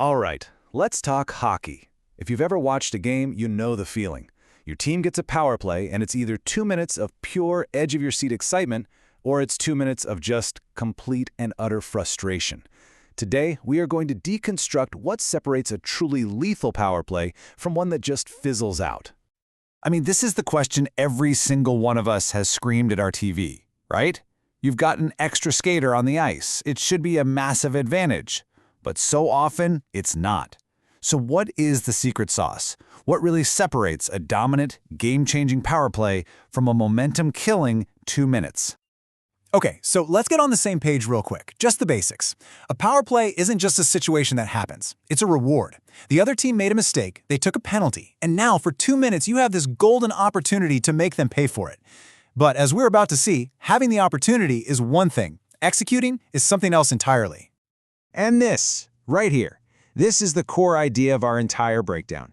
All right, let's talk hockey. If you've ever watched a game, you know the feeling. Your team gets a power play, and it's either 2 minutes of pure edge-of-your-seat excitement, or it's 2 minutes of just complete and utter frustration. Today, we are going to deconstruct what separates a truly lethal power play from one that just fizzles out. I mean, this is the question every single one of us has screamed at our TV, right? You've got an extra skater on the ice. It should be a massive advantage. But so often, it's not. So what is the secret sauce? What really separates a dominant, game-changing power play from a momentum-killing 2 minutes? Okay, so let's get on the same page real quick. Just the basics. A power play isn't just a situation that happens. It's a reward. The other team made a mistake, they took a penalty, and now for 2 minutes you have this golden opportunity to make them pay for it. But as we're about to see, having the opportunity is one thing. Executing is something else entirely. And this, right here, this is the core idea of our entire breakdown.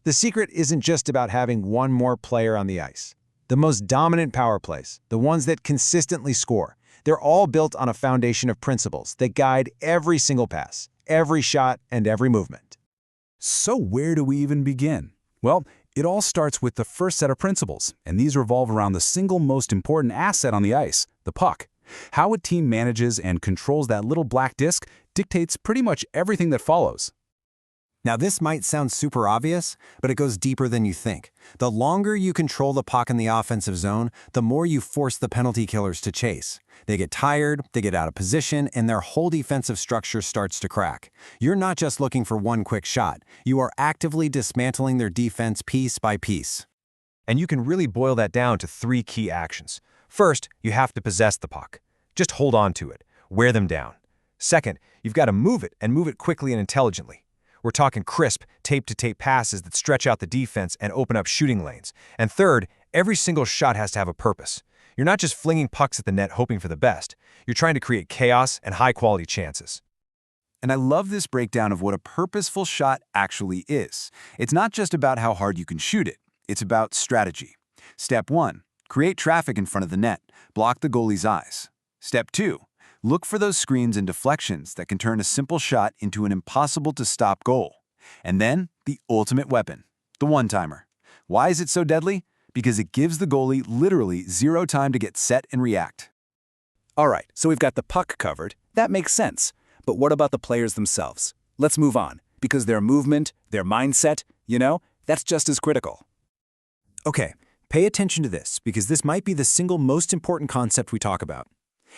The secret isn't just about having one more player on the ice. The most dominant power plays, the ones that consistently score, they're all built on a foundation of principles that guide every single pass, every shot, and every movement. So where do we even begin? Well, it all starts with the first set of principles, and these revolve around the single most important asset on the ice, the puck. How a team manages and controls that little black disc dictates pretty much everything that follows. Now this might sound super obvious, but it goes deeper than you think. The longer you control the puck in the offensive zone, the more you force the penalty killers to chase. They get tired, they get out of position, and their whole defensive structure starts to crack. You're not just looking for one quick shot. You are actively dismantling their defense piece by piece. And you can really boil that down to 3 key actions. First, you have to possess the puck. Just hold on to it. Wear them down. Second, you've got to move it, and move it quickly and intelligently. We're talking crisp, tape-to-tape passes that stretch out the defense and open up shooting lanes. And third, every single shot has to have a purpose. You're not just flinging pucks at the net hoping for the best. You're trying to create chaos and high-quality chances. And I love this breakdown of what a purposeful shot actually is. It's not just about how hard you can shoot it. It's about strategy. Step 1. Create traffic in front of the net. Block the goalie's eyes. Step 2. Look for those screens and deflections that can turn a simple shot into an impossible-to-stop goal. And then, the ultimate weapon, the one-timer. Why is it so deadly? Because it gives the goalie literally 0 time to get set and react. All right, so we've got the puck covered. That makes sense. But what about the players themselves? Let's move on, because their movement, their mindset, that's just as critical. Okay, pay attention to this, because this might be the single most important concept we talk about.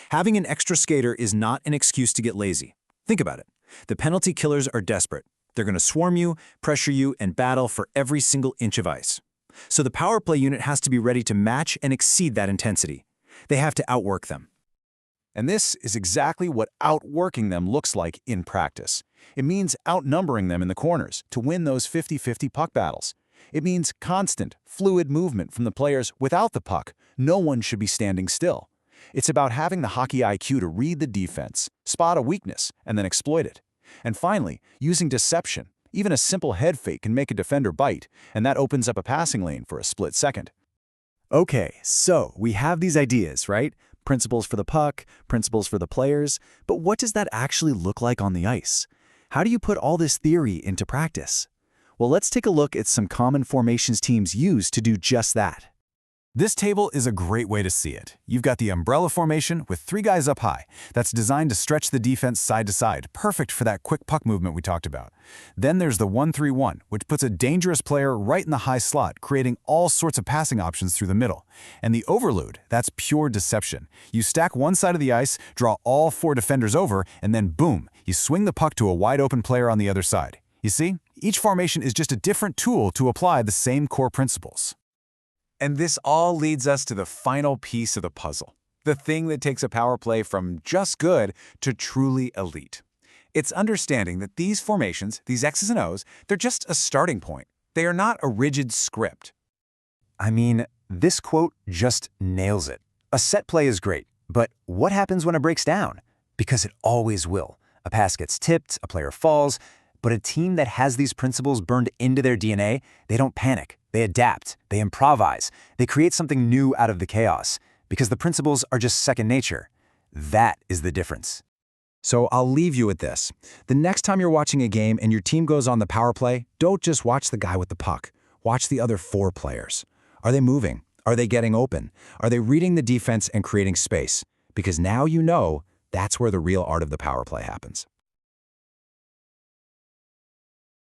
Having an extra skater is not an excuse to get lazy. Think about it. The penalty killers are desperate. They're going to swarm you, pressure you, and battle for every single inch of ice. So the power play unit has to be ready to match and exceed that intensity. They have to outwork them. And this is exactly what outworking them looks like in practice. It means outnumbering them in the corners to win those 50-50 puck battles. It means constant, fluid movement from the players without the puck. No one should be standing still. It's about having the hockey IQ to read the defense, spot a weakness, and then exploit it. And finally, using deception. Even a simple head fake can make a defender bite, and that opens up a passing lane for a split second. Okay, so we have these ideas, right? Principles for the puck, principles for the players, but what does that actually look like on the ice? How do you put all this theory into practice? Well, let's take a look at some common formations teams use to do just that. This table is a great way to see it. You've got the umbrella formation with 3 guys up high. That's designed to stretch the defense side to side, perfect for that quick puck movement we talked about. Then there's the 1-3-1, which puts a dangerous player right in the high slot, creating all sorts of passing options through the middle. And the overload, that's pure deception. You stack one side of the ice, draw all 4 defenders over, and then boom, you swing the puck to a wide open player on the other side. You see, each formation is just a different tool to apply the same core principles. And this all leads us to the final piece of the puzzle, the thing that takes a power play from just good to truly elite. It's understanding that these formations, these X's and O's, they're just a starting point. They are not a rigid script. I mean, this quote just nails it. A set play is great, but what happens when it breaks down? Because it always will. A pass gets tipped, a player falls, but a team that has these principles burned into their DNA, they don't panic. They adapt, they improvise, they create something new out of the chaos, because the principles are just second nature. That is the difference. So I'll leave you with this. The next time you're watching a game and your team goes on the power play, don't just watch the guy with the puck. Watch the other 4 players. Are they moving? Are they getting open? Are they reading the defense and creating space? Because now you know that's where the real art of the power play happens.